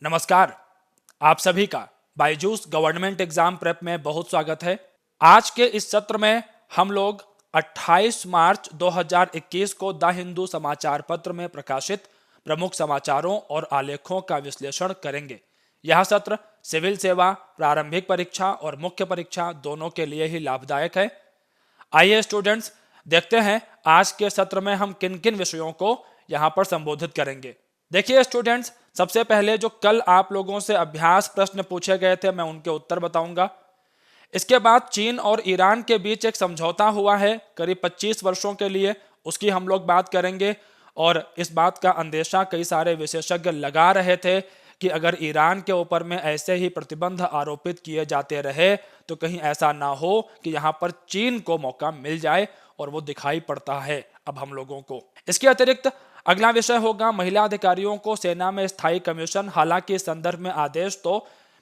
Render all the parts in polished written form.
नमस्कार। आप सभी का बायजूस गवर्नमेंट एग्जाम प्रेप में बहुत स्वागत है। आज के इस सत्र में हम लोग 28 मार्च 2021 को द हिंदू समाचार पत्र में प्रकाशित प्रमुख समाचारों और आलेखों का विश्लेषण करेंगे। यह सत्र सिविल सेवा, प्रारंभिक परीक्षा और मुख्य परीक्षा दोनों के लिए ही लाभदायक है। आइए स्टूडेंट्स, देखते हैं आज के सत्र में हम किन किन विषयों को यहाँ पर संबोधित करेंगे। देखिए स्टूडेंट्स, सबसे पहले जो कल आप लोगों से अभ्यास प्रश्न पूछे गए थे मैं उनके उत्तर बताऊंगा। इसके बाद चीन और ईरान के बीच एक समझौता हुआ है करीब 25 वर्षों के लिए, उसकी हम लोग बात करेंगे। और इस बात का अंदेशा कई सारे विशेषज्ञ लगा रहे थे कि अगर ईरान के ऊपर में ऐसे ही प्रतिबंध आरोपित किए जाते रहे तो कहीं ऐसा ना हो कि यहाँ पर चीन को मौका मिल जाए, और वो दिखाई पड़ता है अब हम लोगों को। इसके अतिरिक्त अगला विषय होगा महिला अधिकारियों को सेना में स्थायी कमीशन। हालांकि इस संदर्भ में आदेश तो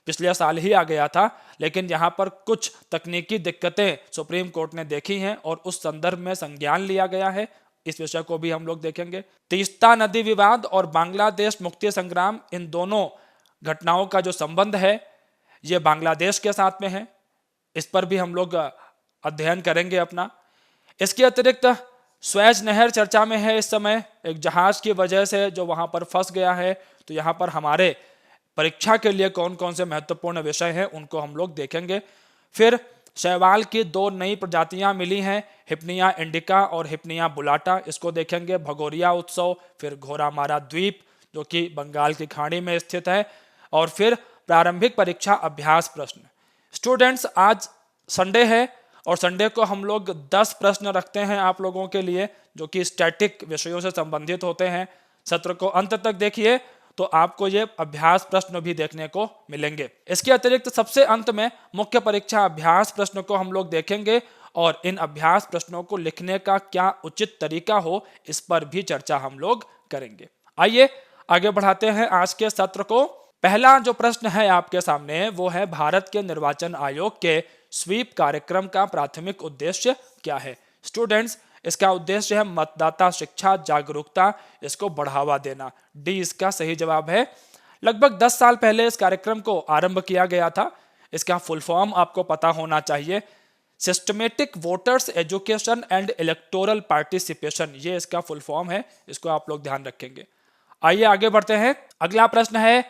पिछले साल ही आ गया था, लेकिन यहाँ पर कुछ तकनीकी दिक्कतें सुप्रीम कोर्ट ने देखी हैं और उस संदर्भ में संज्ञान लिया गया है। इस विषय को भी हम लोग देखेंगे। तीस्ता नदी विवाद और बांग्लादेश मुक्ति संग्राम, इन दोनों घटनाओं का जो संबंध है ये बांग्लादेश के साथ में है, इस पर भी हम लोग अध्ययन करेंगे अपना। इसके अतिरिक्त स्वेज नहर चर्चा में है इस समय, एक जहाज की वजह से जो वहां पर फंस गया है। तो यहाँ पर हमारे परीक्षा के लिए कौन कौन से महत्वपूर्ण विषय हैं उनको हम लोग देखेंगे। फिर शैवाल की दो नई प्रजातियां मिली हैं, हिप्निया इंडिका और हिप्निया बुलाटा, इसको देखेंगे। भगोरिया उत्सव, फिर घोरामारा द्वीप जो कि बंगाल की खाड़ी में स्थित है, और फिर प्रारंभिक परीक्षा अभ्यास प्रश्न। स्टूडेंट्स, आज संडे है और संडे को हम लोग 10 प्रश्न रखते हैं आप लोगों के लिए जो कि स्टैटिक विषयों से संबंधित होते हैं। सत्र को अंत तक देखिए तो आपको ये अभ्यास प्रश्न भी देखने को मिलेंगे। इसके अतिरिक्त सबसे अंत में मुख्य परीक्षा अभ्यास प्रश्न को हम लोग देखेंगे और इन अभ्यास प्रश्नों को लिखने का क्या उचित तरीका हो इस पर भी चर्चा हम लोग करेंगे। आइए आगे बढ़ाते हैं आज के सत्र को। पहला जो प्रश्न है आपके सामने वो है, भारत के निर्वाचन आयोग के स्वीप कार्यक्रम का प्राथमिक उद्देश्य क्या है। स्टूडेंट्स, इसका उद्देश्य है मतदाता शिक्षा जागरूकता, इसको बढ़ावा देना। डी इसका सही जवाब है। लगभग 10 साल पहले इस कार्यक्रम को आरंभ किया गया था। इसका फुल फॉर्म आपको पता होना चाहिए, systematic voters education and electoral participation, ये इसका फुल फॉर्म है, इसको आप लोग ध्यान रखेंगे। आइए आगे बढ़ते हैं। अगला प्रश्न है,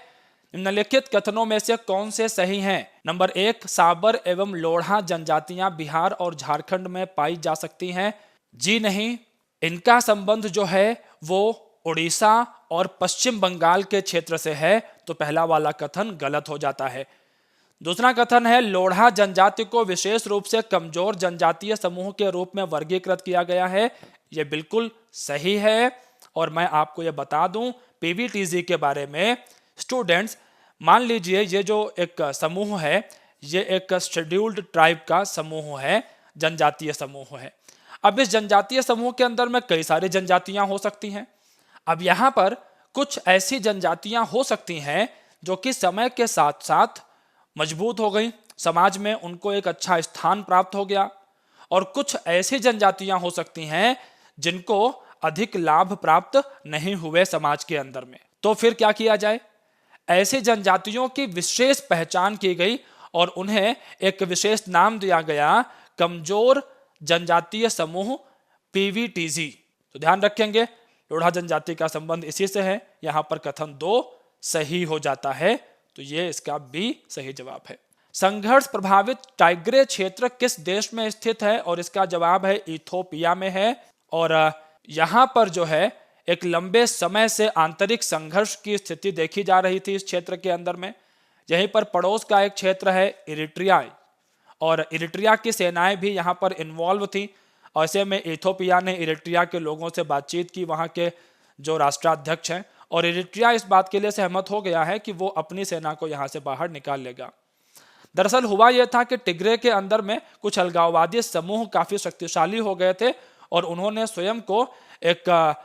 निम्नलिखित कथनों में से कौन से सही हैं। नंबर 1, साबर एवं लोढ़ा जनजातियां बिहार और झारखंड में पाई जा सकती हैं। जी नहीं, इनका संबंध जो है वो उड़ीसा और पश्चिम बंगाल के क्षेत्र से है, तो पहला वाला कथन गलत हो जाता है। दूसरा कथन है, लोढ़ा जनजाति को विशेष रूप से कमजोर जनजातीय समूह के रूप में वर्गीकृत किया गया है, यह बिल्कुल सही है। और मैं आपको यह बता दूं पीवीटीजी के बारे में। स्टूडेंट्स, मान लीजिए ये जो एक समूह है ये एक शेड्यूल्ड ट्राइब का समूह है, जनजातीय समूह है। अब इस जनजातीय समूह के अंदर में कई सारी जनजातियां हो सकती हैं। अब यहाँ पर कुछ ऐसी जनजातियां हो सकती हैं जो कि समय के साथ साथ मजबूत हो गई, समाज में उनको एक अच्छा स्थान प्राप्त हो गया, और कुछ ऐसी जनजातियां हो सकती हैं जिनको अधिक लाभ प्राप्त नहीं हुए समाज के अंदर में। तो फिर क्या किया जाए, ऐसी जनजातियों की विशेष पहचान की गई और उन्हें एक विशेष नाम दिया गया, कमजोर जनजातीय समूह पीवीटीजी। तो ध्यान रखेंगे लोढ़ा जनजाति का संबंध इसी से है। यहां पर कथन 2 सही हो जाता है, तो ये इसका भी सही जवाब है। संघर्ष प्रभावित टाइग्रे क्षेत्र किस देश में स्थित है, और इसका जवाब है इथोपिया में है। और यहां पर जो है एक लंबे समय से आंतरिक संघर्ष की स्थिति देखी जा रही थी इस क्षेत्र के अंदर में। यहीं पर पड़ोस का एक क्षेत्र है इरिट्रिया, और इरिट्रिया की सेनाएं भी यहाँ पर इन्वॉल्व थी। ऐसे में इथोपिया ने इरिट्रिया के लोगों से बातचीत की, वहाँ के जो राष्ट्राध्यक्ष हैं, और इरिट्रिया इस बात के लिए सहमत हो गया है कि वो अपनी सेना को यहाँ से बाहर निकाल लेगा। दरअसल हुआ यह था कि टिग्रे के अंदर में कुछ अलगाववादी समूह काफी शक्तिशाली हो गए थे और उन्होंने स्वयं को एक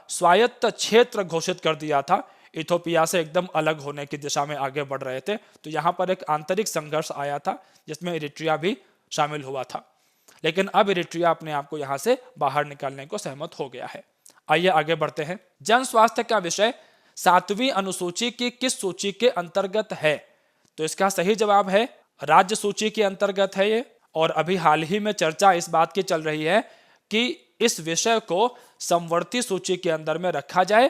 स्वायत्त क्षेत्र घोषित कर दिया था, इथोपिया से एकदम अलग होने की दिशा में आगे बढ़ रहे थे। तो यहाँ पर एक आंतरिक संघर्ष आया था जिसमें इरिट्रिया भी शामिल हुआ था, लेकिन अब इरिट्रिया अपने आप को यहाँ से बाहर निकालने को सहमत हो गया है। आइए आगे बढ़ते हैं। जन स्वास्थ्य का विषय सातवीं अनुसूची की किस सूची के अंतर्गत है? तो इसका सही जवाब है राज्य सूची के अंतर्गत है ये। और अभी हाल ही में चर्चा इस बात की चल रही है कि इस विषय को समवर्ती सूची के अंदर में रखा जाए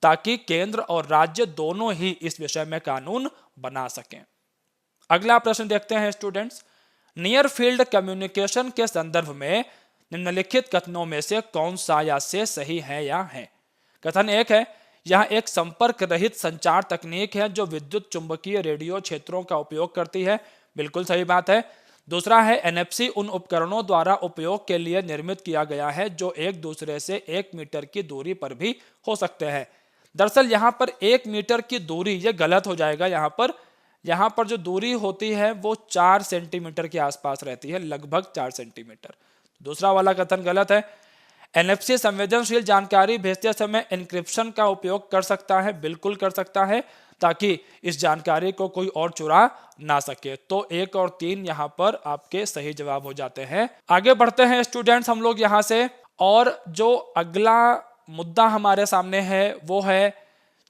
ताकि केंद्र और राज्य दोनों ही इस विषय में कानून बना सकें। अगला प्रश्न देखते हैं स्टूडेंट्स। नियर फील्ड कम्युनिकेशन के संदर्भ में निम्नलिखित कथनों में से कौन सा या से सही है या है? कथन एक है, यह एक संपर्क रहित संचार तकनीक है जो विद्युत चुंबकीय रेडियो क्षेत्रों का उपयोग करती है। बिल्कुल सही बात है। दूसरा है, एनएफसी उन उपकरणों द्वारा उपयोग के लिए निर्मित किया गया है जो एक दूसरे से 1 मीटर की दूरी पर भी हो सकते हैं। दरअसल यहाँ पर 1 मीटर की दूरी, ये गलत हो जाएगा। यहाँ पर जो दूरी होती है वो 4 सेंटीमीटर के आसपास रहती है, लगभग 4 सेंटीमीटर। दूसरा वाला कथन गलत है। एनएफसी संवेदनशील जानकारी भेजते समय एन्क्रिप्शन का उपयोग कर सकता है। बिल्कुल कर सकता है, ताकि इस जानकारी को कोई और चुरा ना सके। तो 1 और 3 यहाँ पर आपके सही जवाब हो जाते हैं। आगे बढ़ते हैं स्टूडेंट्स हम लोग यहाँ से, और जो अगला मुद्दा हमारे सामने है वो है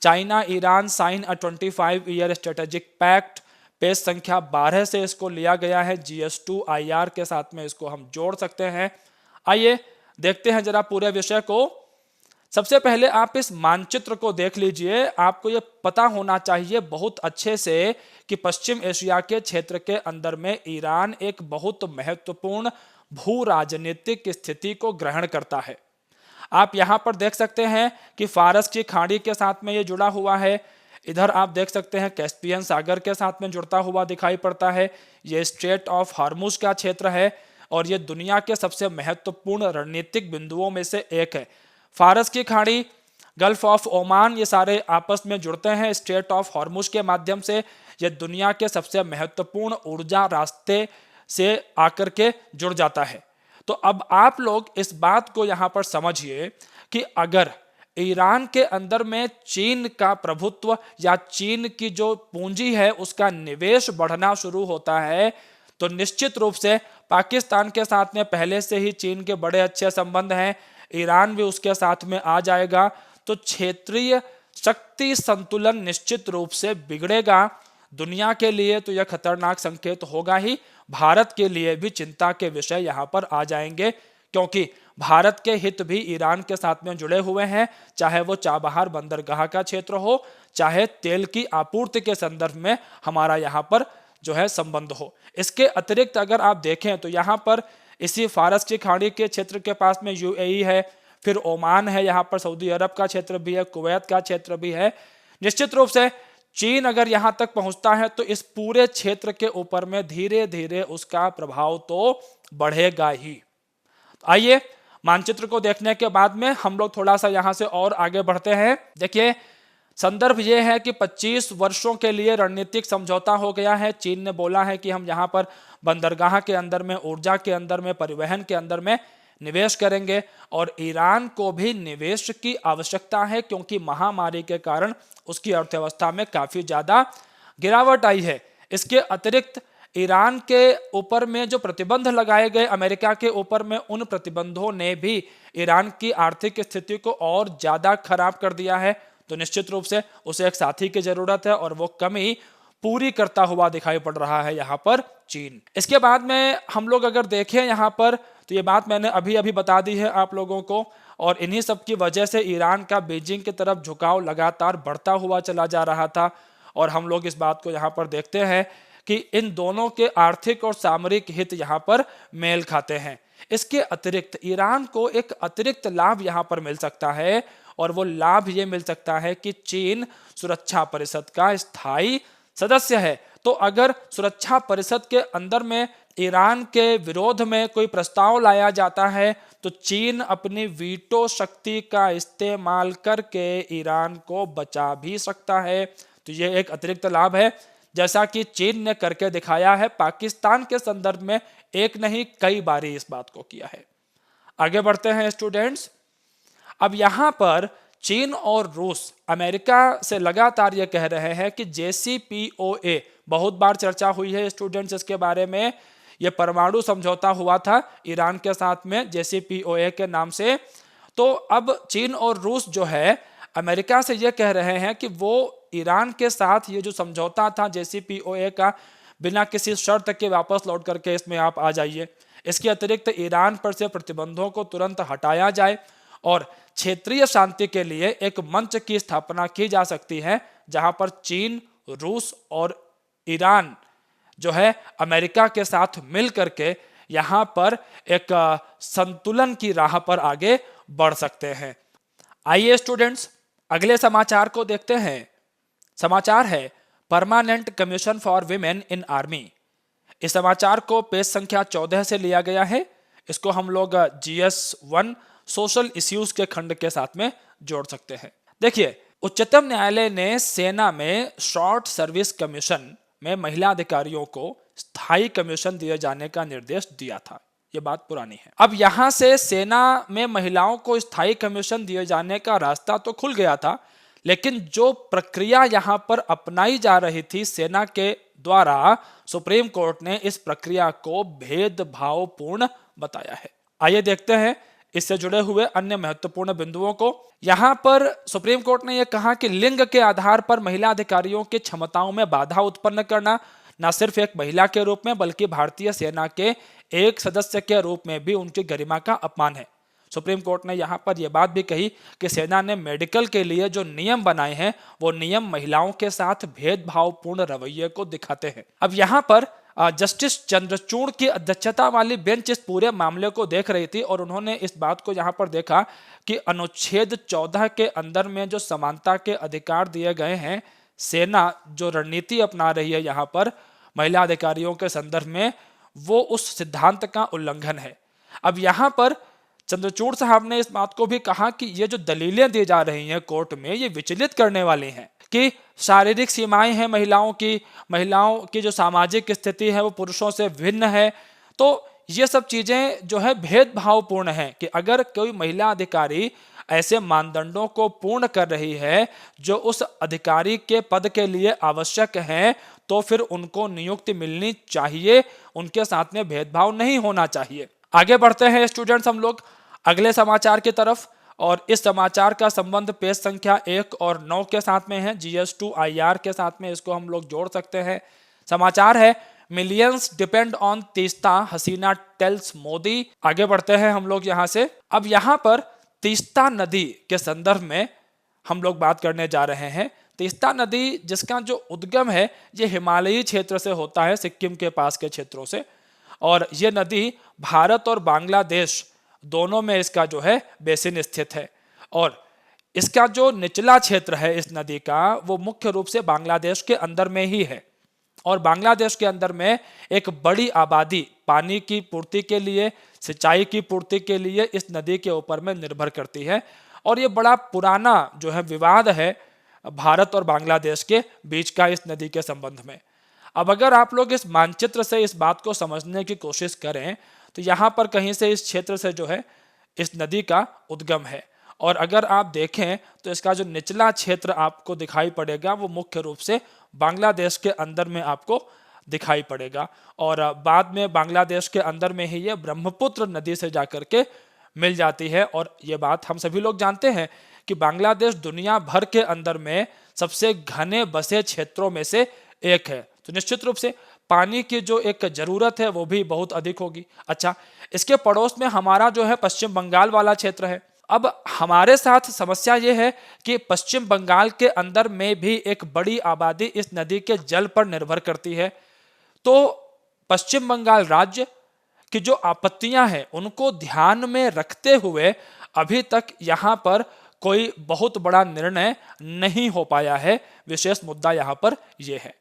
China Iran sign a 25 year strategic pact. Page संख्या 12 से इसको लिया गया है। GS2IR के साथ में इसको हम जोड़ सकते हैं। आइए देखते हैं जरा पूरे विषय को। सबसे पहले आप इस मानचित्र को देख लीजिए। आपको ये पता होना चाहिए बहुत अच्छे से कि पश्चिम एशिया के क्षेत्र के अंदर में ईरान एक बहुत महत्वपूर्ण भू राजनीतिक स्थिति को ग्रहण करता है। आप यहाँ पर देख सकते हैं कि फारस की खाड़ी के साथ में ये जुड़ा हुआ है। इधर आप देख सकते हैं कैस्पियन सागर के साथ में जुड़ता हुआ दिखाई पड़ता है। ये स्ट्रेट ऑफ हार्मुज का क्षेत्र है और ये दुनिया के सबसे महत्वपूर्ण रणनीतिक बिंदुओं में से एक है। फारस की खाड़ी, गल्फ ऑफ ओमान, ये सारे आपस में जुड़ते हैं स्ट्रेट ऑफ हार्मुज के माध्यम से। ये दुनिया के सबसे महत्वपूर्ण ऊर्जा रास्ते से आकर के जुड़ जाता है। तो अब आप लोग इस बात को यहाँ पर समझिए कि अगर ईरान के अंदर में चीन का प्रभुत्व या चीन की जो पूंजी है उसका निवेश बढ़ना शुरू होता है, तो निश्चित रूप से पाकिस्तान के साथ में पहले से ही चीन के बड़े अच्छे संबंध हैं, ईरान भी उसके साथ में आ जाएगा, तो क्षेत्रीय शक्ति संतुलन निश्चित रूप से बिगड़ेगा। दुनिया के लिए तो यह खतरनाक संकेत होगा ही, भारत के लिए भी चिंता के विषय यहाँ पर आ जाएंगे, क्योंकि भारत के हित भी ईरान के साथ में जुड़े हुए हैं, चाहे वो चाबहार बंदरगाह का क्षेत्र हो, चाहे तेल की आपूर्ति के संदर्भ में हमारा यहाँ पर जो है संबंध हो। इसके अतिरिक्त अगर आप देखें तो यहाँ पर इसी फारस की खाड़ी के क्षेत्र के पास में UAE है, फिर ओमान है, यहाँ पर सऊदी अरब का क्षेत्र भी है, कुवैत का क्षेत्र भी है। निश्चित रूप से चीन अगर यहाँ तक पहुँचता है तो इस पूरे क्षेत्र के ऊपर में धीरे धीरे उसका प्रभाव तो बढ़ेगा ही। आइए मानचित्र को देखने के बाद में हम लोग थोड़ा सा यहाँ से और आगे बढ़ते हैं। देखिए संदर्भ ये है कि 25 वर्षों के लिए रणनीतिक समझौता हो गया है। चीन ने बोला है कि हम यहाँ पर बंदरगाह के अंदर में, ऊर्जा के अंदर में, परिवहन के अंदर में निवेश करेंगे, और ईरान को भी निवेश की आवश्यकता है क्योंकि महामारी के कारण उसकी अर्थव्यवस्था में काफी ज्यादा गिरावट आई है। इसके अतिरिक्त ईरान के ऊपर में जो प्रतिबंध लगाए गए अमेरिका के ऊपर में, उन प्रतिबंधों ने भी ईरान की आर्थिक स्थिति को और ज्यादा खराब कर दिया है। तो निश्चित रूप से उसे एक साथी की जरूरत है और वो कमी पूरी करता हुआ दिखाई पड़ रहा है यहाँ पर चीन। इसके बाद में हम लोग अगर देखें यहाँ पर, तो ये बात मैंने अभी अभी बता दी है आप लोगों को, और इन्हीं सब की वजह से ईरान का बीजिंग की तरफ झुकाव लगातार बढ़ता हुआ चला जा रहा था। और हम लोग इस बात को यहाँ पर देखते हैं कि इन दोनों के आर्थिक और सामरिक हित यहाँ पर मेल खाते हैं। इसके अतिरिक्त ईरान को एक अतिरिक्त लाभ यहाँ पर मिल सकता है, और वो लाभ ये मिल सकता है कि चीन सुरक्षा परिषद का स्थायी सदस्य है। तो अगर सुरक्षा परिषद के अंदर में ईरान के विरोध में कोई प्रस्ताव लाया जाता है तो चीन अपनी वीटो शक्ति का इस्तेमाल करके ईरान को बचा भी सकता है। तो ये एक अतिरिक्त लाभ है, जैसा कि चीन ने करके दिखाया है पाकिस्तान के संदर्भ में, एक नहीं कई बारी इस बात को किया है। आगे बढ़ते हैं स्टूडेंट्स। अब यहाँ पर चीन और रूस अमेरिका से लगातार ये कह रहे हैं कि JCPOA, बहुत बार चर्चा हुई है स्टूडेंट्स इसके बारे में, ये परमाणु समझौता हुआ था ईरान के साथ में JCPOA के नाम से। तो अब चीन और रूस जो है अमेरिका से ये कह रहे हैं कि वो ईरान के साथ ये जो समझौता था JCPOA का, बिना किसी शर्त के वापस लौट करके इसमें आप आ जाइए। इसके अतिरिक्त ईरान पर से प्रतिबंधों को तुरंत हटाया जाए और क्षेत्रीय शांति के लिए एक मंच की स्थापना की जा सकती है, जहां पर चीन, रूस और ईरान जो है अमेरिका के साथ मिल करके यहां पर एक संतुलन की राह पर आगे बढ़ सकते हैं। आइए स्टूडेंट्स, अगले समाचार को देखते हैं। समाचार है permanent commission for women in army. इस समाचार को पेज संख्या 14 से लिया गया है। इसको हम लोग GS1 सोशल इश्यूज के खंड के साथ में जोड़ सकते हैं। देखिए, उच्चतम न्यायालय ने सेना में शॉर्ट सर्विस कमीशन में महिला अधिकारियों को स्थायी कमीशन दिए जाने का निर्देश दिया था। ये बात पुरानी है। अब यहां से सेना में महिलाओं को स्थायी कमीशन दिए जाने का रास्ता तो खुल गया था, लेकिन जो प्रक्रिया यहां पर अपनाई जा रही थी सेना के द्वारा, सुप्रीम कोर्ट ने इस प्रक्रिया को भेदभावपूर्ण बताया है। आइए देखते हैं इससे जुड़े हुए अन्य महत्वपूर्ण बिंदुओं को। यहां पर सुप्रीम कोर्ट ने यह कहा कि लिंग के आधार पर महिला अधिकारियों की क्षमताओं में बाधा उत्पन्न करना न सिर्फ एक महिला के रूप में बल्कि भारतीय सेना के एक सदस्य के रूप में भी उनकी गरिमा का अपमान है। सुप्रीम कोर्ट ने यहां पर यह बात भी कही कि सेना ने मेडिकल के लिए जो नियम बनाए हैं वो नियम महिलाओं के साथ भेदभावपूर्ण रवैये को दिखाते हैं। अब यहां पर जस्टिस चंद्रचूड़ की अध्यक्षता वाली बेंच इस पूरे मामले को देख रही थी और उन्होंने इस बात को यहां पर देखा कि अनुच्छेद 14 के अंदर में जो समानता के अधिकार दिए गए हैं, सेना जो रणनीति अपना रही है यहां पर महिला अधिकारियों के संदर्भ में, वो उस सिद्धांत का उल्लंघन है। अब यहां पर चंद्रचूड़ साहब ने इस बात को भी कहा कि ये जो दलीलें दी जा रही हैं कोर्ट में, ये विचलित करने वाली हैं कि शारीरिक सीमाएं हैं महिलाओं की जो सामाजिक स्थिति है वो पुरुषों से भिन्न है। तो ये सब चीजें जो है भेदभावपूर्ण है कि अगर कोई महिला अधिकारी ऐसे मानदंडों को पूर्ण कर रही है जो उस अधिकारी के पद के लिए आवश्यक हैं, तो फिर उनको नियुक्ति मिलनी चाहिए, उनके साथ में भेदभाव नहीं होना चाहिए। आगे बढ़ते हैं स्टूडेंट्स हम लोग अगले समाचार की तरफ, और इस समाचार का संबंध पेज संख्या 1 और 9 के साथ में है, GS2 IR के साथ में इसको हम लोग जोड़ सकते हैं। समाचार है millions depend on Teesta, Hasina tells Modi. आगे बढ़ते हैं हम लोग यहां से। अब यहां पर तीस्ता नदी के संदर्भ में हम लोग बात करने जा रहे हैं। तीस्ता नदी जिसका जो उद्गम है ये हिमालयी क्षेत्र से होता है, सिक्किम के पास के क्षेत्रों से, और ये नदी भारत और बांग्लादेश दोनों में इसका जो है बेसिन स्थित है। और इसका जो निचला क्षेत्र है इस नदी का वो मुख्य रूप से बांग्लादेश के अंदर में ही है, और बांग्लादेश के अंदर में एक बड़ी आबादी पानी की पूर्ति के लिए, सिंचाई की पूर्ति के लिए इस नदी के ऊपर में निर्भर करती है। और ये बड़ा पुराना जो है विवाद है भारत और बांग्लादेश के बीच का इस नदी के संबंध में। अब अगर आप लोग इस मानचित्र से इस बात को समझने की कोशिश करें तो यहाँ पर कहीं से इस क्षेत्र से जो है इस नदी का उद्गम है, और अगर आप देखें तो इसका जो निचला क्षेत्र आपको दिखाई पड़ेगा वो मुख्य रूप से बांग्लादेश के अंदर में आपको दिखाई पड़ेगा, और बाद में बांग्लादेश के अंदर में ही ये ब्रह्मपुत्र नदी से जाकर के मिल जाती है। और ये बात हम सभी लोग जानते हैं कि बांग्लादेश दुनिया भर के अंदर में सबसे घने बसे क्षेत्रों में से एक है, तो निश्चित रूप से पानी की जो एक जरूरत है वो भी बहुत अधिक होगी। अच्छा, इसके पड़ोस में हमारा जो है पश्चिम बंगाल वाला क्षेत्र है। अब हमारे साथ समस्या ये है कि पश्चिम बंगाल के अंदर में भी एक बड़ी आबादी इस नदी के जल पर निर्भर करती है। तो पश्चिम बंगाल राज्य की जो आपत्तियां हैं उनको ध्यान में रखते हुए अभी तक यहाँ पर कोई बहुत बड़ा निर्णय नहीं हो पाया है। विशेष मुद्दा यहाँ पर यह है।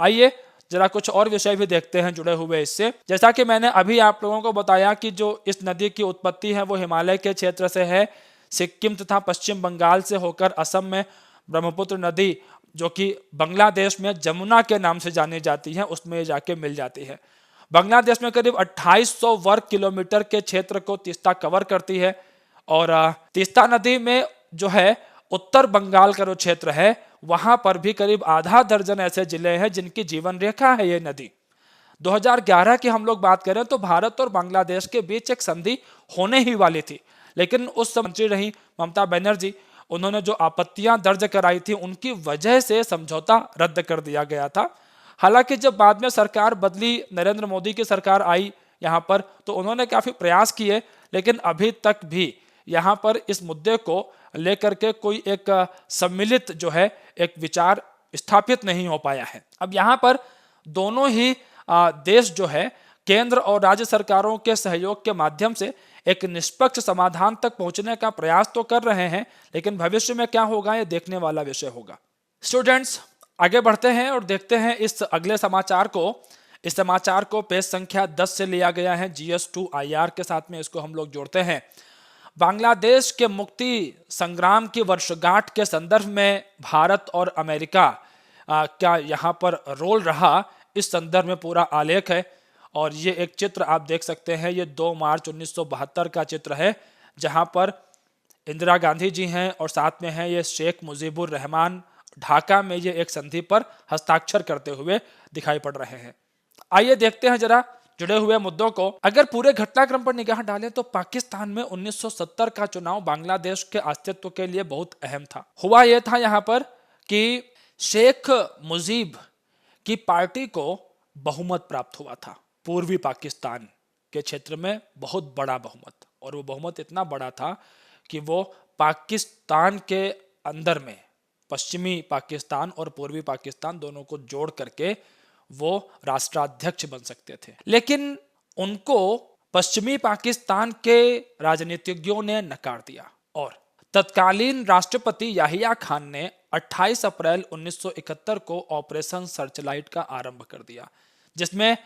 आइए जरा कुछ और विषय भी देखते हैं जुड़े हुए इससे। जैसा कि मैंने अभी आप लोगों को बताया कि जो इस नदी की उत्पत्ति है वो हिमालय के क्षेत्र से है, सिक्किम तथा पश्चिम बंगाल से होकर असम में ब्रह्मपुत्र नदी जो कि बांग्लादेश में जमुना के नाम से जानी जाती है उसमें जाके मिल जाती है। बांग्लादेश में करीब 2800 वर्ग किलोमीटर के क्षेत्र को तीस्ता कवर करती है, और तीस्ता नदी में जो है उत्तर बंगाल का जो क्षेत्र है वहां पर भी करीब आधा दर्जन ऐसे जिले हैं जिनकी जीवन रेखा है ये नदी। 2011 की हम लोग बात करें तो भारत और बांग्लादेश के बीच एक संधि होने ही वाली थी, लेकिन उस मंत्री रही ममता बनर्जी, उन्होंने जो आपत्तियां दर्ज कराई थी उनकी वजह से समझौता रद्द कर दिया गया था। हालांकि जब बाद में सरकार बदली, नरेंद्र मोदी की सरकार आई यहाँ पर, तो उन्होंने काफी प्रयास किए, लेकिन अभी तक भी यहाँ पर इस मुद्दे को लेकर के कोई एक सम्मिलित जो है एक विचार स्थापित नहीं हो पाया है। अब यहाँ पर दोनों ही देश जो है केंद्र और राज्य सरकारों के सहयोग के माध्यम से एक निष्पक्ष समाधान तक पहुंचने का प्रयास तो कर रहे हैं, लेकिन भविष्य में क्या होगा ये देखने वाला विषय होगा। स्टूडेंट्स, आगे बढ़ते हैं और देखते हैं इस अगले समाचार को। इस समाचार को पेज संख्या 10 से लिया गया है, GS2IR के साथ में इसको हम लोग जोड़ते हैं। बांग्लादेश के मुक्ति संग्राम की वर्षगांठ के संदर्भ में भारत और अमेरिका क्या यहाँ पर रोल रहा, इस संदर्भ में पूरा आलेख है। और ये एक चित्र आप देख सकते हैं, ये 2 मार्च 1972 का चित्र है, जहाँ पर इंदिरा गांधी जी हैं और साथ में है ये शेख मुजीबुर रहमान। ढाका में ये एक संधि पर हस्ताक्षर करते हुए दिखाई पड़ रहे हैं। आइए देखते हैं जरा जुड़े हुए मुद्दों को। अगर पूरे घटनाक्रम पर निगाह डालें तो पाकिस्तान में 1970 का चुनाव बांग्लादेश के अस्तित्व के लिए बहुत अहम था। हुआ यह था यहाँ पर कि शेख मुजीब की पार्टी को बहुमत प्राप्त हुआ था पूर्वी पाकिस्तान के क्षेत्र में, बहुत बड़ा बहुमत, और वो बहुमत इतना बड़ा था कि वो पाकिस्तान के अंदर में पश्चिमी पाकिस्तान और पूर्वी पाकिस्तान दोनों को जोड़ करके वो राष्ट्राध्यक्ष बन सकते थे। लेकिन उनको पश्चिमी पाकिस्तान के राजनीतिज्ञों ने नकार दिया और तत्कालीन राष्ट्रपति याहिया खान ने 28 अप्रैल 1971 को ऑपरेशन सर्चलाइट का आरंभ कर दिया, जिसमें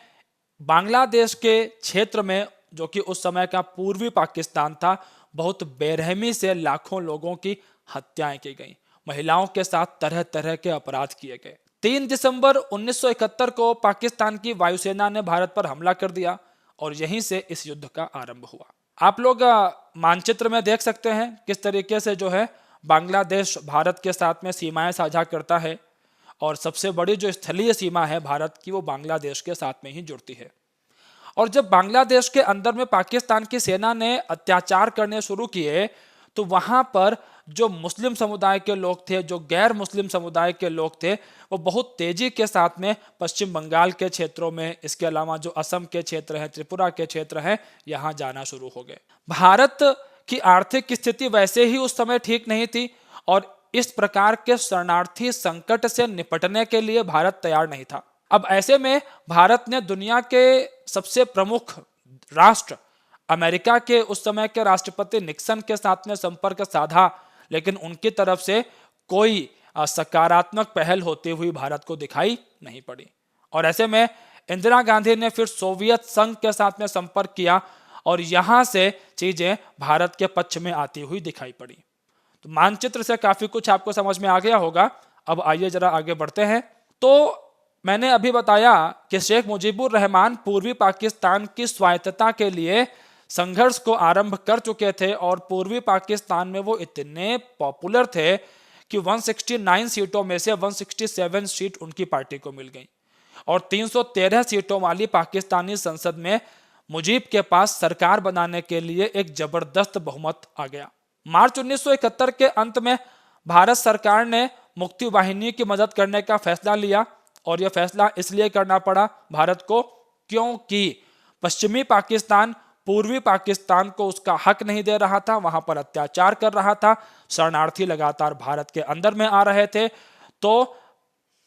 बांग्लादेश के क्षेत्र में, जो कि उस समय का पूर्वी पाकिस्तान था, बहुत बेरहमी से लाखों लोगों की हत्याएं की गई, महिलाओं के साथ तरह तरह के अपराध किए गए। 3 दिसंबर 1971 को पाकिस्तान की वायुसेना ने भारत पर हमला कर दिया और यहीं से इस युद्ध का आरंभ हुआ। आप लोग मानचित्र में देख सकते हैं किस तरीके से जो है बांग्लादेश भारत के साथ में सीमाएं साझा करता है, और सबसे बड़ी जो स्थलीय सीमा है भारत की वो बांग्लादेश के साथ में ही जुड़ती है। और जब बांग्लादेश के अंदर में पाकिस्तान की सेना ने अत्याचार करने शुरू किए तो वहां पर जो मुस्लिम समुदाय के लोग थे, जो गैर मुस्लिम समुदाय के लोग थे, वो बहुत तेजी के साथ में पश्चिम बंगाल के क्षेत्रों में, इसके अलावा जो असम के क्षेत्र हैं, त्रिपुरा के क्षेत्र हैं, यहाँ जाना शुरू हो गए। भारत की आर्थिक स्थिति वैसे ही उस समय ठीक नहीं थी और इस प्रकार के शरणार्थी संकट से निपटने के लिए भारत तैयार नहीं था। अब ऐसे में भारत ने दुनिया के सबसे प्रमुख राष्ट्र अमेरिका के उस समय के राष्ट्रपति निक्सन के साथ में संपर्क साधा, लेकिन उनकी तरफ से कोई सकारात्मक पहल होती हुई भारत को दिखाई नहीं पड़ी। और ऐसे में इंदिरा गांधी ने फिर सोवियत संघ के साथ में संपर्क किया और यहां से चीजें भारत के पक्ष में आती हुई दिखाई पड़ी। तो मानचित्र से काफी कुछ आपको समझ में आ गया होगा। अब आइए जरा आगे बढ़ते हैं। तो मैंने अभी बताया कि शेख मुजीबुर रहमान पूर्वी पाकिस्तान की स्वायत्तता के लिए संघर्ष को आरंभ कर चुके थे और पूर्वी पाकिस्तान में वो इतने पॉपुलर थे कि 169 सीटों में से 167 सीट उनकी पार्टी को मिल गई और 313 सीटों वाली पाकिस्तानी संसद में मुजीब के पास सरकार बनाने के लिए एक जबरदस्त बहुमत आ गया। मार्च 1971 के अंत में भारत सरकार ने मुक्ति वाहिनी की मदद करने का फैसला लिया और यह फैसला इसलिए करना पड़ा भारत को क्योंकि पश्चिमी पाकिस्तान पूर्वी पाकिस्तान को उसका हक नहीं दे रहा था, वहां पर अत्याचार कर रहा था, शरणार्थी लगातार भारत के अंदर में आ रहे थे। तो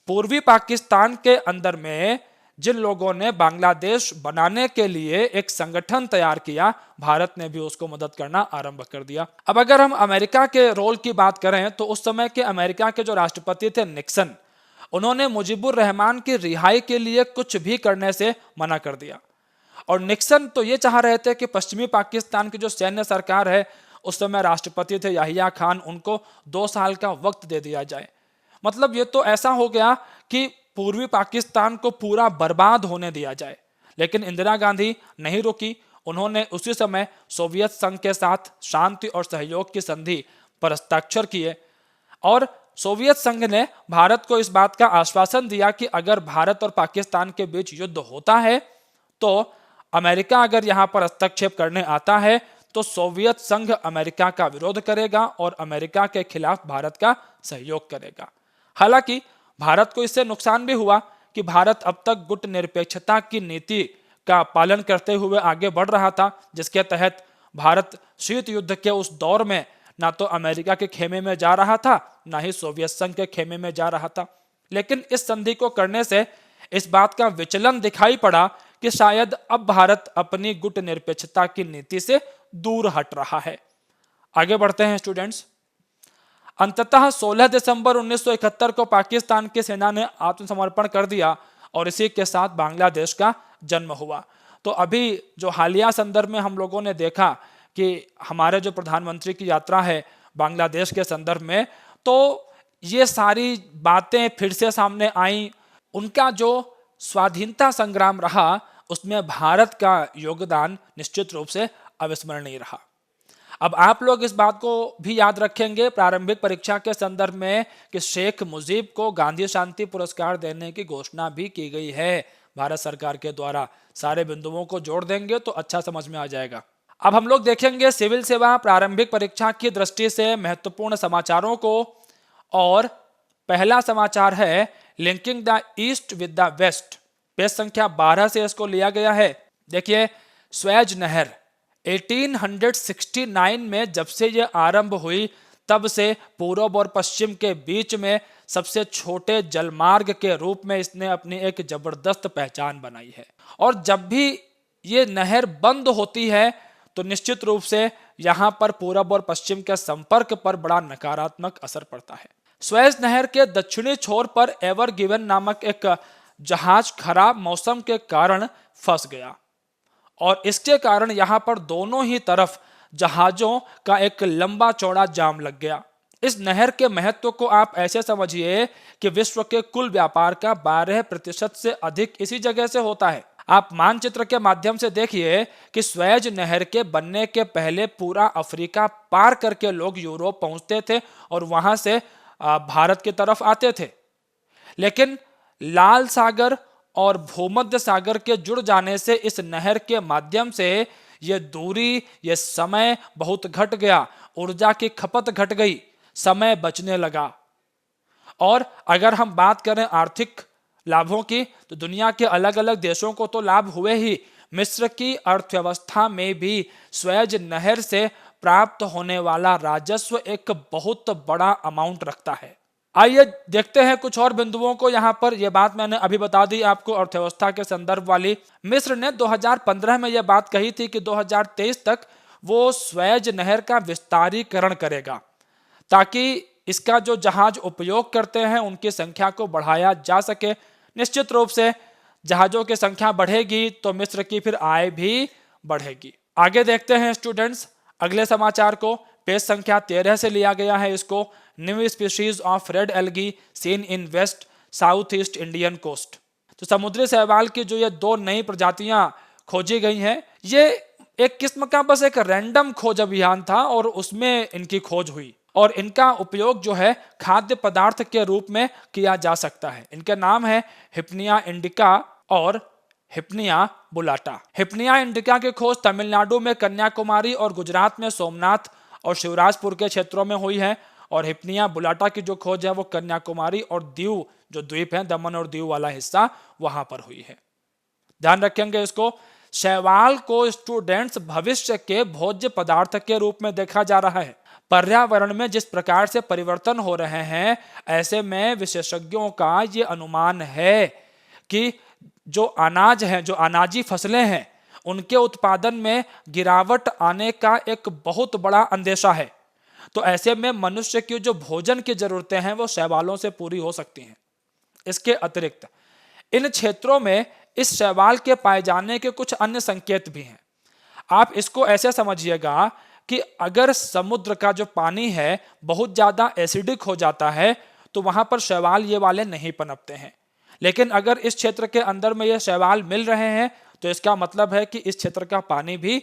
पूर्वी पाकिस्तान के अंदर में जिन लोगों ने बांग्लादेश बनाने के लिए एक संगठन तैयार किया, भारत ने भी उसको मदद करना आरंभ कर दिया। अब अगर हम अमेरिका के रोल की बात करें तो उस समय के अमेरिका के जो राष्ट्रपति थे निक्सन, उन्होंने मुजीबुर रहमान की रिहाई के लिए कुछ भी करने से मना कर दिया और निक्सन तो ये चाह रहे थे कि पश्चिमी पाकिस्तान की जो सैन्य सरकार है, उस समय राष्ट्रपति थे याहिया खान, उनको 2 साल का वक्त दे दिया जाए। मतलब ये तो ऐसा हो गया कि पूर्वी पाकिस्तान को पूरा बर्बाद होने दिया जाए। लेकिन इंदिरा गांधी नहीं रुकी, उन्होंने उसी समय सोवियत संघ के साथ शांति और सहयोग की संधि पर हस्ताक्षर किए और सोवियत संघ ने भारत को इस बात का आश्वासन दिया कि अगर भारत और पाकिस्तान के बीच युद्ध होता है तो अमेरिका अगर यहां पर हस्तक्षेप करने आता है तो सोवियत संघ अमेरिका का विरोध करेगा और अमेरिका के खिलाफ भारत का सहयोग करेगा। हालांकि भारत को इससे नुकसान भी हुआ कि भारत अब तक गुटनिरपेक्षता की नीति का पालन करते हुए आगे बढ़ रहा था, जिसके तहत भारत शीत युद्ध के उस दौर में ना तो अमेरिका के खेमे में जा रहा था, ना ही सोवियत संघ के खेमे में जा रहा था। लेकिन इस संधि को करने से इस बात का विचलन दिखाई पड़ा कि शायद अब भारत अपनी गुटनिरपेक्षता की नीति से दूर हट रहा है। आगे बढ़ते हैं स्टूडेंट्स। अंततः 16 दिसंबर 1971 को पाकिस्तान की सेना ने आत्मसमर्पण कर दिया और इसी के साथ बांग्लादेश का जन्म हुआ। तो अभी जो हालिया संदर्भ में हम लोगों ने देखा कि हमारे जो प्रधानमंत्री की यात्रा है बांग्लादेश के संदर्भ में, तो ये सारी बातें फिर से सामने आई। उनका जो स्वाधीनता संग्राम रहा उसमें भारत का योगदान निश्चित रूप से अविस्मरणीय रहा। अब आप लोग इस बात को भी याद रखेंगे प्रारंभिक परीक्षा के संदर्भ में कि शेख मुजीब को गांधी शांति पुरस्कार देने की घोषणा भी की गई है भारत सरकार के द्वारा। सारे बिंदुओं को जोड़ देंगे तो अच्छा समझ में आ जाएगा। अब हम लोग देखेंगे सिविल सेवा प्रारंभिक परीक्षा की दृष्टि से महत्वपूर्ण समाचारों को, और पहला समाचार है linking the East with the West. Page संख्या 12 से इसको लिया गया है। देखिए, स्वेज नहर 1869 में जब से ये आरंभ हुई तब से पूर्व और पश्चिम के बीच में सबसे छोटे जलमार्ग के रूप में इसने अपनी एक जबरदस्त पहचान बनाई है। और जब भी ये नहर बंद होती है तो निश्चित रूप से यहाँ पर पूरब और पश्चिम के संपर्क पर बड़ा नकारात्मक असर पड़ता है। स्वेज नहर के दक्षिणी छोर पर एवर गिवन नामक एक जहाज खराब मौसम के कारण फंस गया और इसके कारण यहाँ पर दोनों ही तरफ जहाजों का एक लंबा चौड़ा जाम लग गया। इस नहर के महत्व को आप ऐसे समझिए कि विश्व के कुल व्यापार का 12% से अधिक इसी जगह से होता है। आप मानचित्र के माध्यम से देखिए कि स्वेज नहर के बनने के पहले पूरा अफ्रीका पार करके लोग यूरोप पहुंचते थे और वहां से भारत की तरफ आते थे। लेकिन लाल सागर और भूमध्य सागर के जुड़ जाने से इस नहर के माध्यम से ये दूरी, ये समय बहुत घट गया, ऊर्जा की खपत घट गई, समय बचने लगा। और अगर हम बात करें आर्थिक लाभों की तो दुनिया के अलग अलग देशों को तो लाभ हुए ही, मिस्र की अर्थव्यवस्था में भी स्वेज नहर से प्राप्त होने वाला राजस्व एक बहुत बड़ा अमाउंट रखता है। आइए देखते हैं कुछ और बिंदुओं को। यहाँ पर यह बात मैंने अभी बता दी आपको अर्थव्यवस्था के संदर्भ वाली। मिस्र ने 2015 में यह बात कही थी कि 2023 तक वो स्वेज नहर का विस्तारीकरण करेगा ताकि इसका जो जहाज उपयोग करते हैं उनकी संख्या को बढ़ाया जा सके। निश्चित रूप से जहाजों की संख्या बढ़ेगी तो मिस्र की फिर आय भी बढ़ेगी। आगे देखते हैं स्टूडेंट्स अगले समाचार को। पेज संख्या 13 से लिया गया है इसको। New species of red algae seen in west south east Indian coast. तो समुद्री शैवाल की जो ये 2 नई प्रजातियां खोजी गई हैं, ये एक किस्म का बस एक रैंडम खोज अभियान था और उसमें इनकी खोज हुई और इनका उपयोग जो है खाद्य पदार्थ के रूप में किया जा सकता है। इनके नाम है हिप्निया इंडिका और हिप्निया बुलाटा। हिप्निया इंडिका की खोज तमिलनाडु में कन्याकुमारी और गुजरात में सोमनाथ और शिवराजपुर के क्षेत्रों में हुई है और हिप्निया बुलाटा की जो खोज है वो कन्याकुमारी और दीव जो द्वीप है, दमन और दीव वाला हिस्सा, वहां पर हुई है। ध्यान रखेंगे इसको। शैवाल को स्टूडेंट्स भविष्य के भोज्य पदार्थ के रूप में देखा जा रहा है। पर्यावरण में जिस प्रकार से परिवर्तन हो रहे हैं, ऐसे में विशेषज्ञों का ये अनुमान है कि जो अनाज है, जो अनाजी फसलें हैं, उनके उत्पादन में गिरावट आने का एक बहुत बड़ा अंदेशा है। तो ऐसे में मनुष्य की जो भोजन की जरूरतें हैं वो शैवालों से पूरी हो सकती हैं। इसके अतिरिक्त इन क्षेत्रों में इस शैवाल के पाए जाने के कुछ अन्य संकेत भी हैं। आप इसको ऐसे समझिएगा कि अगर समुद्र का जो पानी है बहुत ज्यादा एसिडिक हो जाता है तो वहां पर शैवाल ये वाले नहीं पनपते हैं। लेकिन अगर इस क्षेत्र के अंदर में ये शैवाल मिल रहे हैं तो इसका मतलब है कि इस क्षेत्र का पानी भी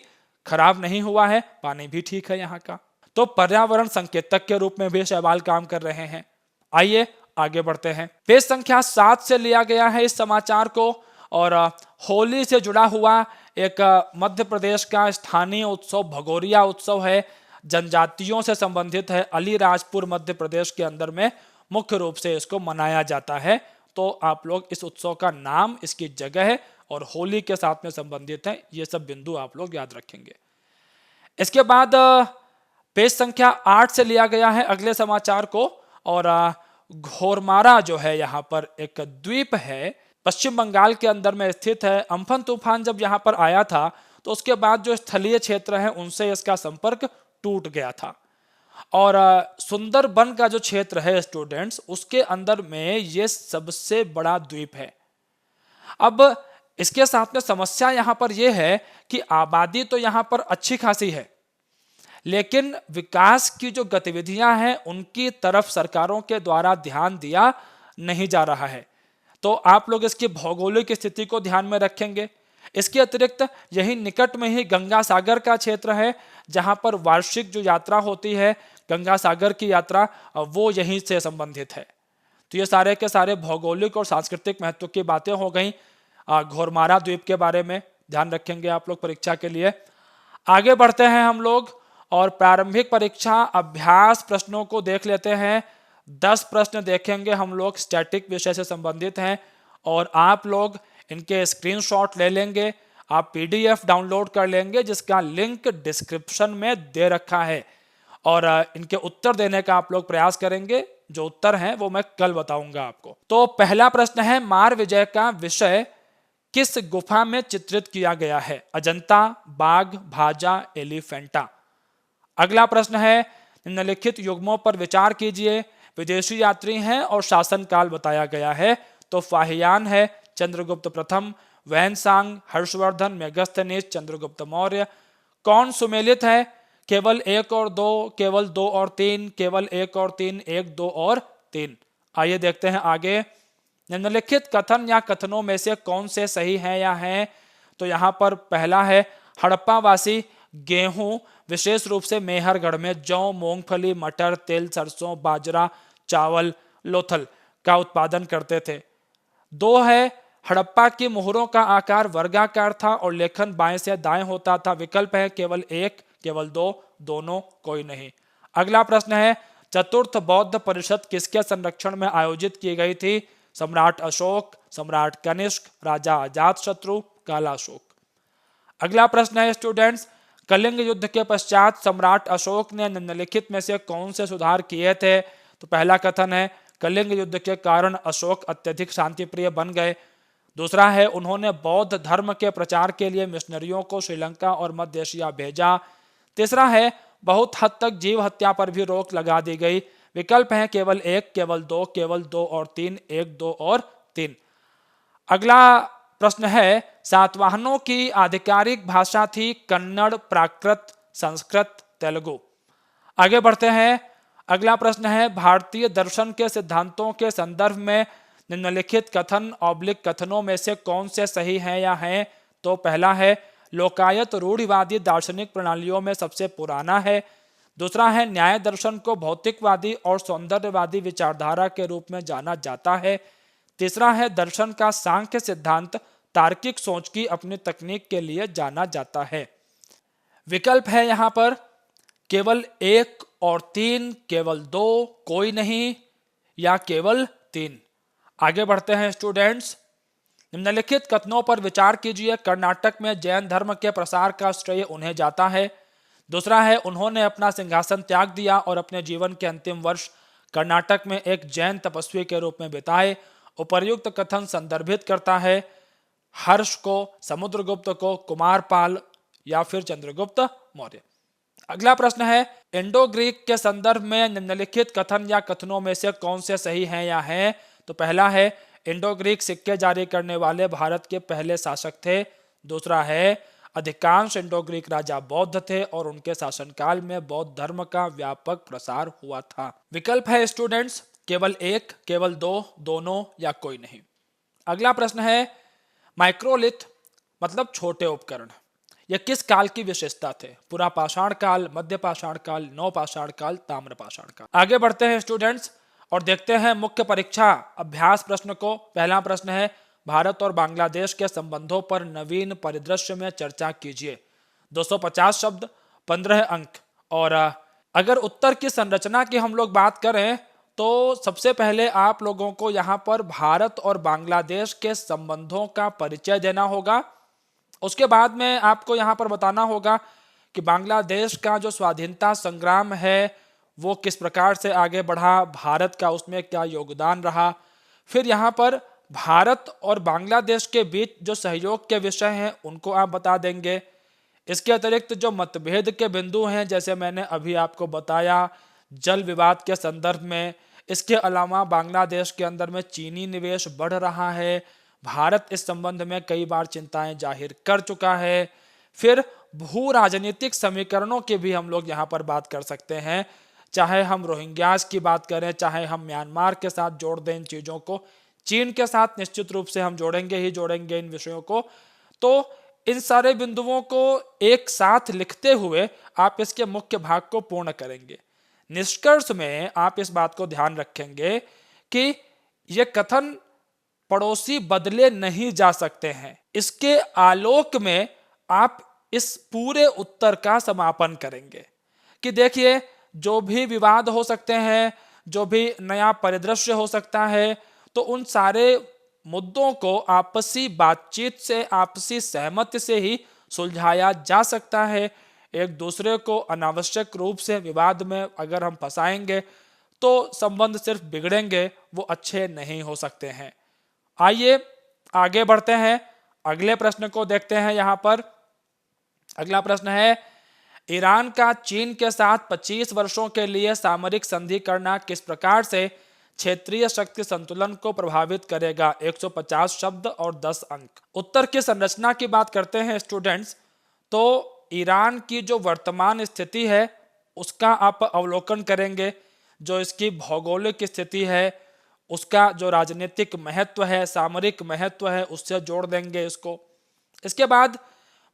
खराब नहीं हुआ है, पानी भी ठीक है यहाँ का। तो पर्यावरण संकेतक के रूप में भी शैवाल काम कर रहे हैं। आइए आगे बढ़ते हैं। पेज संख्या 7 से लिया गया है इस समाचार को और होली से जुड़ा हुआ एक मध्य प्रदेश का स्थानीय उत्सव भगोरिया उत्सव है, जनजातियों से संबंधित है, अलीराजपुर मध्य प्रदेश के अंदर में मुख्य रूप से इसको मनाया जाता है। तो आप लोग इस उत्सव का नाम, इसकी जगह और होली के साथ में संबंधित है, ये सब बिंदु आप लोग याद रखेंगे। इसके बाद पेज संख्या 8 से लिया गया है अगले समाचार को, और घोरमारा जो है यहाँ पर एक द्वीप है, पश्चिम बंगाल के अंदर में स्थित है। अम्फन तूफान जब यहाँ पर आया था तो उसके बाद जो स्थलीय क्षेत्र है उनसे इसका संपर्क टूट गया था, और सुंदरबन का जो क्षेत्र है स्टूडेंट्स, उसके अंदर में ये सबसे बड़ा द्वीप है। अब इसके साथ में समस्या यहाँ पर यह है कि आबादी तो यहाँ पर अच्छी खासी है, लेकिन विकास की जो गतिविधियां हैं उनकी तरफ सरकारों के द्वारा ध्यान दिया नहीं जा रहा है। तो आप लोग इसकी भौगोलिक स्थिति को ध्यान में रखेंगे। इसके अतिरिक्त यही निकट में ही गंगा सागर का क्षेत्र है, जहां पर वार्षिक जो यात्रा होती है गंगा सागर की यात्रा, वो यहीं से संबंधित है। तो ये सारे के सारे भौगोलिक और सांस्कृतिक महत्व की बातें हो गई। घोरमारा द्वीप के बारे में ध्यान रखेंगे आप लोग परीक्षा के लिए। आगे बढ़ते हैं हम लोग और प्रारंभिक परीक्षा अभ्यास प्रश्नों को देख लेते हैं। 10 प्रश्न देखेंगे हम लोग, स्टैटिक विषय से संबंधित हैं, और आप लोग इनके स्क्रीनशॉट ले लेंगे, आप पीडीएफ डाउनलोड कर लेंगे जिसका लिंक डिस्क्रिप्शन में दे रखा है, और इनके उत्तर देने का आप लोग प्रयास करेंगे। जो उत्तर हैं वो मैं कल बताऊंगा आपको। तो पहला प्रश्न है, मार विजय का विषय किस गुफा में चित्रित किया गया है? अजंता, बाघ, भाजा, एलिफेंटा। अगला प्रश्न है, निम्नलिखित युग्मों पर विचार कीजिए। विदेशी यात्री हैं और शासनकाल बताया गया है। तो फाहियान है, चंद्रगुप्त प्रथम, वैनसांग, हर्षवर्धन, मेगस्थनीज, चंद्रगुप्त मौर्य। कौन सुमेलित है? केवल 1 और 2, केवल 2 और 3, केवल 1 और 3, 1, 2 और 3। आइए देखते हैं आगे। निम्नलिखित कथन या कथनों में से कौन से सही हैं या हैं? तो यहाँ पर पहला है, हड़प्पावासी गेहूं विशेष रूप से मेहरगढ़ में जौ, मूंगफली, मटर, तिल, सरसों, बाजरा, चावल, लोथल का उत्पादन करते थे। 2 है, हड़प्पा की मोहरों का आकार वर्गाकार था और लेखन बाएं से दाएं होता था। विकल्प है केवल 1, केवल 2, दोनों, कोई नहीं। अगला प्रश्न है, चतुर्थ बौद्ध परिषद किसके संरक्षण में आयोजित की गई थी? सम्राट अशोक, सम्राट कनिष्क, राजा अजातशत्रु, काला अशोक। अगला प्रश्न है स्टूडेंट्स, कलिंग युद्ध के पश्चात सम्राट अशोक ने निम्नलिखित में से कौन से सुधार किए थे? तो पहला कथन है, कलिंग युद्ध के कारण अशोक अत्यधिक शांतिप्रिय बन गए। दूसरा है, उन्होंने बौद्ध धर्म के प्रचार के लिए मिशनरियों को श्रीलंका और मध्य एशिया भेजा। तीसरा है, बहुत हद तक जीव हत्या पर भी रोक लगा दी गई। विकल्प है केवल 1, केवल 2, केवल 2 और 3, 1, 2 और 3। अगला प्रश्न है, सातवाहनों की आधिकारिक भाषा थी कन्नड़, प्राकृत, संस्कृत, तेलुगु। आगे बढ़ते हैं। अगला प्रश्न है, भारतीय दर्शन के सिद्धांतों के संदर्भ में निम्नलिखित कथन ऑब्लिक कथनों में से कौन से सही हैं या हैं? तो पहला है, लोकायत रूढ़िवादी दार्शनिक प्रणालियों में सबसे पुराना है। दूसरा है, न्याय दर्शन को भौतिकवादी और सौंदर्यवादी विचारधारा के रूप में जाना जाता है। तीसरा है, दर्शन का सांख्य सिद्धांत तार्किक सोच की अपनी तकनीक के लिए जाना जाता है। विकल्प है यहाँ पर केवल 1 और 3, केवल 2, कोई नहीं, या केवल 3। आगे बढ़ते हैं स्टूडेंट्स। निम्नलिखित कथनों पर विचार कीजिए। कर्नाटक में जैन धर्म के प्रसार का श्रेय उन्हें जाता है। दूसरा है, उन्होंने अपना सिंहासन त्याग दिया और अपने जीवन के अंतिम वर्ष कर्नाटक में एक जैन तपस्वी के रूप में बिताए। उपर्युक्त कथन संदर्भित करता है हर्ष को, समुद्रगुप्त को, कुमारपाल या फिर चंद्रगुप्त मौर्य। अगला प्रश्न है, इंडो ग्रीक के संदर्भ में निम्नलिखित कथन या कथनों में से कौन से सही हैं या हैं? तो पहला है, इंडो ग्रीक सिक्के जारी करने वाले भारत के पहले शासक थे। दूसरा है, अधिकांश इंडो ग्रीक राजा बौद्ध थे और उनके शासनकाल में बौद्ध धर्म का व्यापक प्रसार हुआ था। विकल्प है स्टूडेंट्स केवल 1, केवल 2, दोनों, या कोई नहीं। अगला प्रश्न है, माइक्रोलिथ मतलब छोटे उपकरण, यह किस काल की विशेषता थे? पुरा पाषाण काल, मध्य पाषाण काल, नवपाषाण काल, ताम्र पाषाण काल। आगे बढ़ते हैं स्टूडेंट्स और देखते हैं मुख्य परीक्षा अभ्यास प्रश्न को। पहला प्रश्न है, भारत और बांग्लादेश के संबंधों पर नवीन परिदृश्य में चर्चा कीजिए। 250 शब्द, 15 अंक। और अगर उत्तर की संरचना की हम लोग बात करें तो सबसे पहले आप लोगों को यहाँ पर भारत और बांग्लादेश के संबंधों का परिचय देना होगा। उसके बाद में आपको यहाँ पर बताना होगा कि बांग्लादेश का जो स्वाधीनता संग्राम है वो किस प्रकार से आगे बढ़ा, भारत का उसमें क्या योगदान रहा। फिर यहाँ पर भारत और बांग्लादेश के बीच जो सहयोग के विषय हैं उनको आप बता देंगे। इसके अतिरिक्त जो मतभेद के बिंदु हैं, जैसे मैंने अभी आपको बताया जल विवाद के संदर्भ में, इसके अलावा बांग्लादेश के अंदर में चीनी निवेश बढ़ रहा है, भारत इस संबंध में कई बार चिंताएं जाहिर कर चुका है। फिर भू राजनीतिक समीकरणों की भी हम लोग यहाँ पर बात कर सकते हैं, चाहे हम रोहिंग्यास की बात करें, चाहे हम म्यांमार के साथ जोड़ दें इन चीज़ों को, चीन के साथ निश्चित रूप से हम जोड़ेंगे ही जोड़ेंगे इन विषयों को। तो इन सारे बिंदुओं को एक साथ लिखते हुए आप इसके मुख्य भाग को पूर्ण करेंगे। निष्कर्ष में आप इस बात को ध्यान रखेंगे कि ये कथन पड़ोसी बदले नहीं जा सकते हैं। इसके आलोक में आप इस पूरे उत्तर का समापन करेंगे कि देखिए जो भी विवाद हो सकते हैं, जो भी नया परिदृश्य हो सकता है, तो उन सारे मुद्दों को आपसी बातचीत से, आपसी सहमति से ही सुलझाया जा सकता है। एक दूसरे को अनावश्यक रूप से विवाद में अगर हम फंसाएंगे तो संबंध सिर्फ बिगड़ेंगे, वो अच्छे नहीं हो सकते हैं। आइए आगे बढ़ते हैं, अगले प्रश्न को देखते हैं। यहाँ पर अगला प्रश्न है, ईरान का चीन के साथ 25 वर्षों के लिए सामरिक संधि करना किस प्रकार से क्षेत्रीय शक्ति संतुलन को प्रभावित करेगा। 150 शब्द और 10 अंक। उत्तर की संरचना की बात करते हैं स्टूडेंट्स, तो ईरान की जो वर्तमान स्थिति है उसका आप अवलोकन करेंगे, जो इसकी भौगोलिक स्थिति है, उसका जो राजनीतिक महत्व है, सामरिक महत्व है, उससे जोड़ देंगे इसको। इसके बाद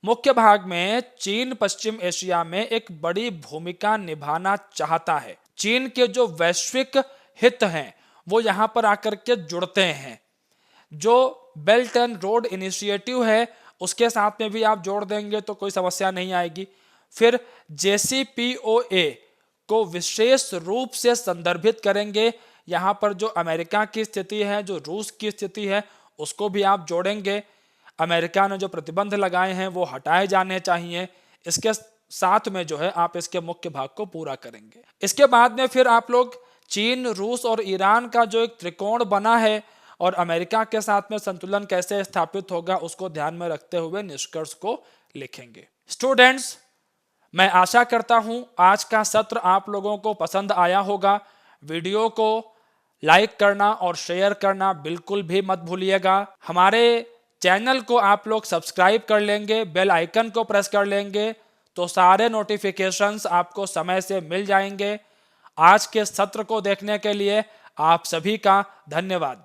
मुख्य भाग में चीन पश्चिम एशिया में एक बड़ी भूमिका निभाना चाहता है। चीन के जो वैश्विक हित हैं वो यहाँ पर आकर के जुड़ते हैं। जो बेल्ट एंड रोड इनिशिएटिव है उसके साथ में भी आप जोड़ देंगे तो कोई समस्या नहीं आएगी। फिर JCPOA को विशेष रूप से संदर्भित करेंगे। यहाँ पर जो अमेरिका की स्थिति है, जो रूस की स्थिति है, उसको भी आप जोड़ेंगे। अमेरिका ने जो प्रतिबंध लगाए हैं वो हटाए जाने चाहिए। इसके साथ में जो है आप इसके मुख्य भाग को पूरा करेंगे। इसके बाद में फिर आप लोग चीन, रूस और ईरान का जो एक त्रिकोण बना है और अमेरिका के साथ में संतुलन कैसे स्थापित होगा उसको ध्यान में रखते हुए निष्कर्ष को लिखेंगे। स्टूडेंट्स, मैं आशा करता हूं आज का सत्र आप लोगों को पसंद आया होगा। वीडियो को लाइक करना और शेयर करना बिल्कुल भी मत भूलिएगा। हमारे चैनल को आप लोग सब्सक्राइब कर लेंगे, बेल आइकन को प्रेस कर लेंगे तो सारे नोटिफिकेशंस आपको समय से मिल जाएंगे। आज के सत्र को देखने के लिए आप सभी का धन्यवाद।